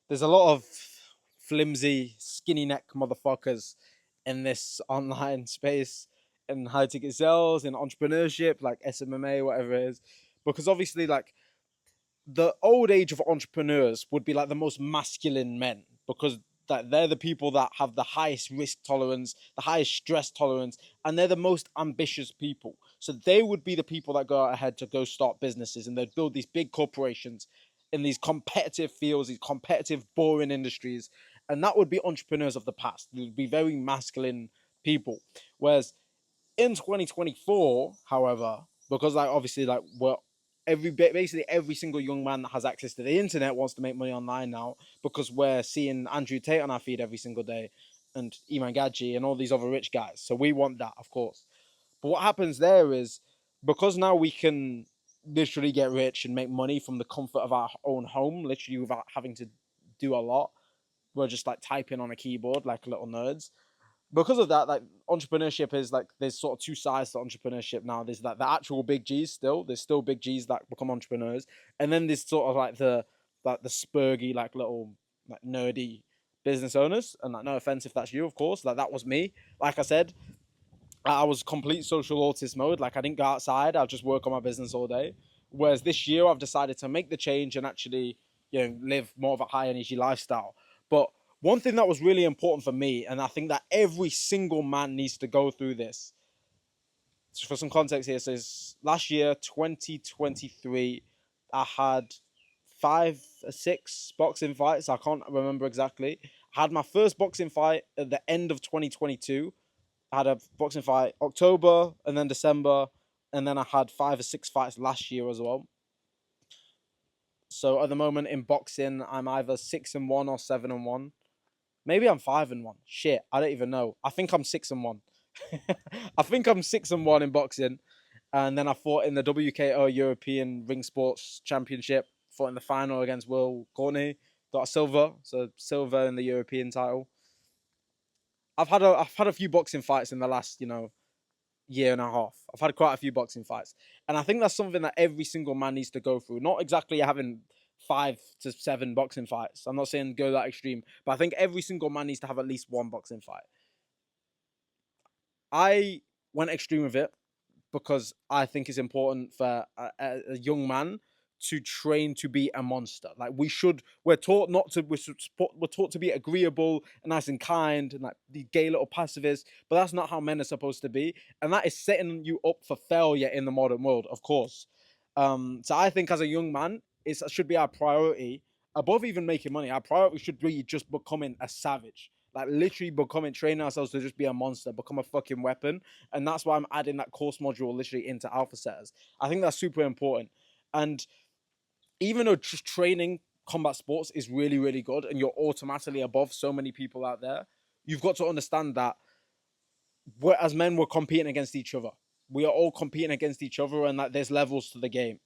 there's a lot of flimsy, skinny neck motherfuckers in this online space, in high ticket sales, in entrepreneurship, like SMMA, whatever it is. Because obviously, like, the old age of entrepreneurs would be like the most masculine men because that they're the people that have the highest risk tolerance, the highest stress tolerance, and they're the most ambitious people. So they would be the people that go ahead to go start businesses and they'd build these big corporations in these competitive fields, these competitive, boring industries. And that would be entrepreneurs of the past. They would be very masculine people. Whereas in 2024, however, because like obviously like we're basically every single young man that has access to the internet wants to make money online now because we're seeing Andrew Tate on our feed every single day and Iman Gadji and all these other rich guys. So we want that, of course. But what happens there is because now we can literally get rich and make money from the comfort of our own home, literally without having to do a lot. We're just like typing on a keyboard like little nerds because of that, like entrepreneurship is like there's sort of two sides to entrepreneurship now. There's like the actual big G's still. There's still big G's that become entrepreneurs, and then there's sort of like the spurgy, like little like nerdy business owners. And like no offense if that's you, of course. Like that was me. Like I said, I was complete social autist mode. Like I didn't go outside. I'll just work on my business all day. Whereas this year I've decided to make the change and actually, live more of a high energy lifestyle. But one thing that was really important for me, and I think that every single man needs to go through this. So for some context here, says last year, 2023, I had 5 or 6 boxing fights. I can't remember exactly. I had my first boxing fight at the end of 2022. I had a boxing fight October and then December, and then I had 5 or 6 fights last year as well. So at the moment in boxing, I'm either 6-1 or 7-1. Maybe I'm 5-1. Shit, I don't even know. I think I'm 6-1. I think I'm 6-1 in boxing, and then I fought in the WKO European Ring Sports Championship. Fought in the final against Will Courtney. Got a silver, so silver in the European title. I've had a few boxing fights in the last year and a half. I've had quite a few boxing fights, and I think that's something that every single man needs to go through. Not exactly having 5 to 7 boxing fights. I'm not saying go that extreme, but I think every single man needs to have at least one boxing fight. I went extreme with it because I think it's important for a young man to train to be a monster. Like we're taught not to. We're taught to be agreeable and nice and kind and like the gay little pacifists. But that's not how men are supposed to be, and that is setting you up for failure in the modern world, of course. So I think as a young man, it should be our priority above even making money. Our priority should be just becoming a savage. Like literally becoming training ourselves to just be a monster, become a fucking weapon. And that's why I'm adding that course module literally into alpha setters. I think that's super important. And even though just training combat sports is really, really good and you're automatically above so many people out there, you've got to understand that as men, we're competing against each other. We are all competing against each other and that there's levels to the game.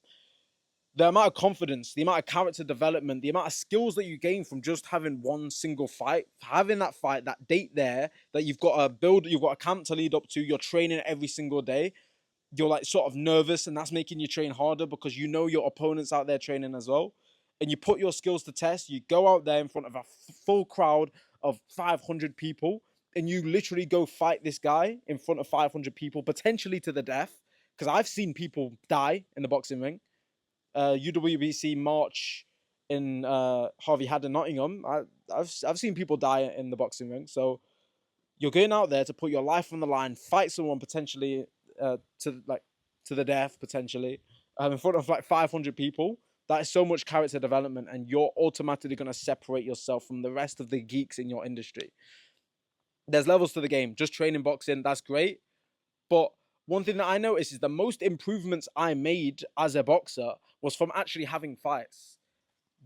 The amount of confidence, the amount of character development, the amount of skills that you gain from just having one single fight, having that fight, that date there that you've got to build, you've got a camp to lead up to, you're training every single day. You're like sort of nervous and that's making you train harder because you know your opponent's out there training as well. And you put your skills to test. You go out there in front of a full crowd of 500 people and you literally go fight this guy in front of 500 people, potentially to the death. Because I've seen people die in the boxing ring. UWBC March in Harvey Haddon, Nottingham. I've seen people die in the boxing ring. So you're going out there to put your life on the line, fight someone potentially to the death potentially in front of like 500 people. That is so much character development, and you're automatically going to separate yourself from the rest of the geeks in your industry. There's levels to the game. Just training boxing, that's great, but one thing that I noticed is the most improvements I made as a boxer was from actually having fights.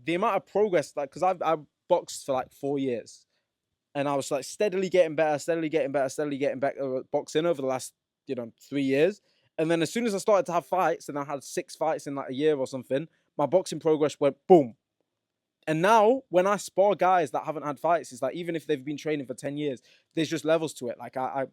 The amount of progress, like, because I've boxed for like 4 years, and I was like steadily getting better, steadily getting better, steadily getting better at boxing over the last 3 years. And then as soon as I started to have fights, and I had 6 fights in like a year or something, my boxing progress went boom. And now when I spar guys that haven't had fights, it's like even if they've been training for 10 years, there's just levels to it. Like I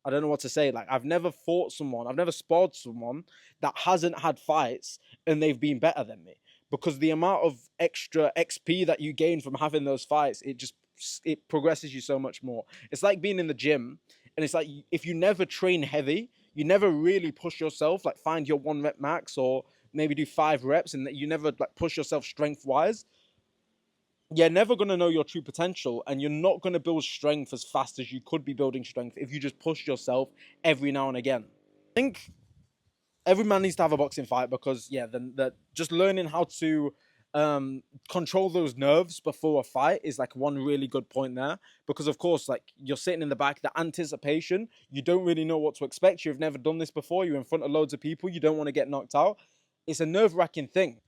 don't know what to say. Like I've never fought someone, I've never sparred someone that hasn't had fights and they've been better than me. because the amount of extra XP that you gain from having those fights, it progresses you so much more. It's like being in the gym, and it's like if you never train heavy, you never really push yourself, like find your 1 rep max or maybe do 5 reps, and that you never like push yourself strength wise, you're never going to know your true potential, and you're not going to build strength as fast as you could be building strength if you just push yourself every now and again. I think every man needs to have a boxing fight, because yeah, the just learning how to control those nerves before a fight is like one really good point there. Because of course, like, you're sitting in the back, the anticipation, you don't really know what to expect, you've never done this before, you're in front of loads of people, you don't want to get knocked out. It's a nerve-wracking thing.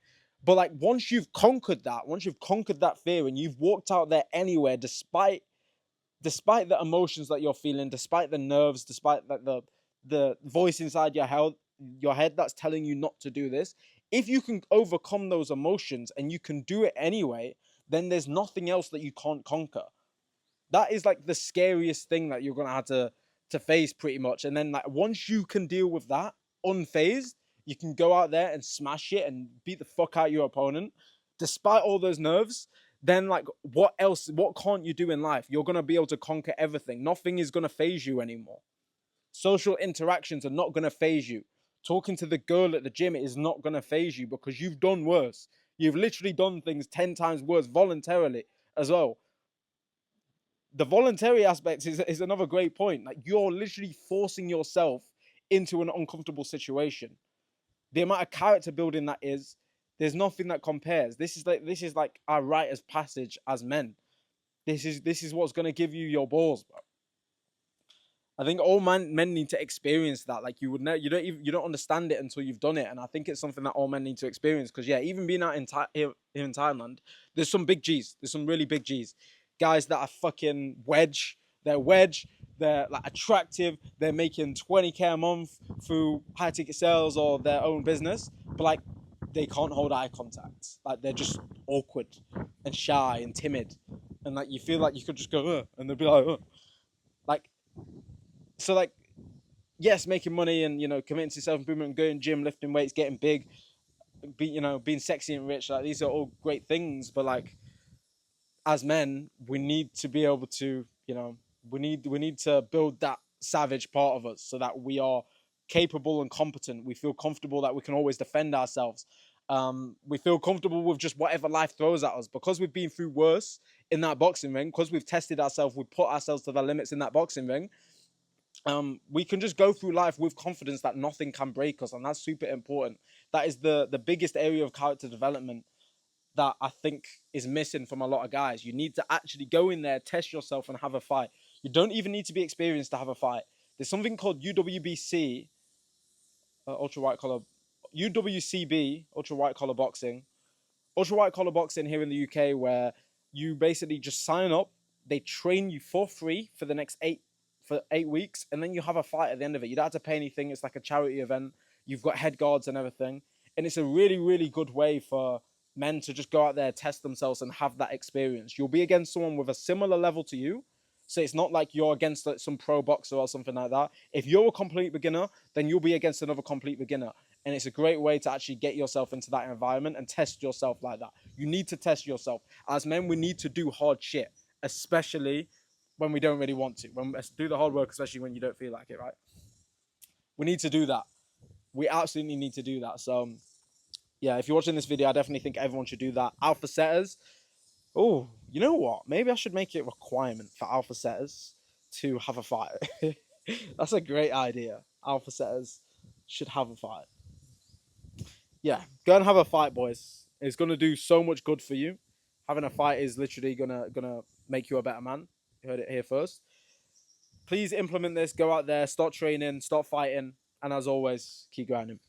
But like, once you've conquered that fear, and you've walked out there anywhere, despite the emotions that you're feeling, despite the nerves, despite like the voice inside your head that's telling you not to do this, if you can overcome those emotions and you can do it anyway, then there's nothing else that you can't conquer. That is like the scariest thing that you're gonna have to face, pretty much. And then like, once you can deal with that unfazed, you can go out there and smash it and beat the fuck out your opponent despite all those nerves. Then like, what can't you do in life? You're gonna be able to conquer everything. Nothing is gonna phase you anymore. Social interactions are not gonna phase you. Talking to the girl at the gym is not gonna phase you, because you've done worse. You've literally done things 10 times worse voluntarily as well. The voluntary aspect is another great point. Like, you're literally forcing yourself into an uncomfortable situation. The amount of character building that is, there's nothing that compares. This is like our rite of passage as men. This is what's gonna give you your balls, bro. I think all men need to experience that. Like, you don't understand it until you've done it, and I think it's something that all men need to experience. Because yeah, even being out here in Thailand, there's some big G's. There's some really big G's, guys that are fucking wedge. They're wedge. They're like attractive. They're making 20K a month through high ticket sales or their own business, but like, they can't hold eye contact. Like, they're just awkward and shy and timid, and like, you feel like you could just go and they'll be like like. So like, yes, making money and, committing to self-improvement, going gym, lifting weights, getting big, being sexy and rich, like, these are all great things. But like, as men, we need to be able to, we need to build that savage part of us, so that we are capable and competent. We feel comfortable that we can always defend ourselves. We feel comfortable with just whatever life throws at us, because we've been through worse in that boxing ring, because we've tested ourselves, we've put ourselves to the limits in that boxing ring. We can just go through life with confidence that nothing can break us, and that's super important. That is the biggest area of character development that I think is missing from a lot of guys. You need to actually go in there, test yourself, and have a fight. You don't even need to be experienced to have a fight. There's something called UWBC, ultra white collar, UWCB, ultra white collar boxing, here in the UK, where you basically just sign up. They train you for free for the next 8 weeks, and then you have a fight at the end of it. You don't have to pay anything. It's like a charity event. You've got head guards and everything, and it's a really, really good way for men to just go out there, test themselves, and have that experience. You'll be against someone with a similar level to you, so it's not like you're against like some pro boxer or something like that. If you're a complete beginner, then you'll be against another complete beginner, and it's a great way to actually get yourself into that environment and test yourself like that. You need to test yourself. As men, we need to do hard shit, especially when we don't really want to. Do the hard work, especially when you don't feel like it, right? We need to do that. We absolutely need to do that. So yeah, if you're watching this video, I definitely think everyone should do that. Alpha setters. Oh, you know what? Maybe I should make it a requirement for alpha setters to have a fight. That's a great idea. Alpha setters should have a fight. Yeah, go and have a fight, boys. It's gonna do so much good for you. Having a fight is literally gonna make you a better man. You heard it here first. Please implement this. Go out there, start training, start fighting, and as always, keep grinding.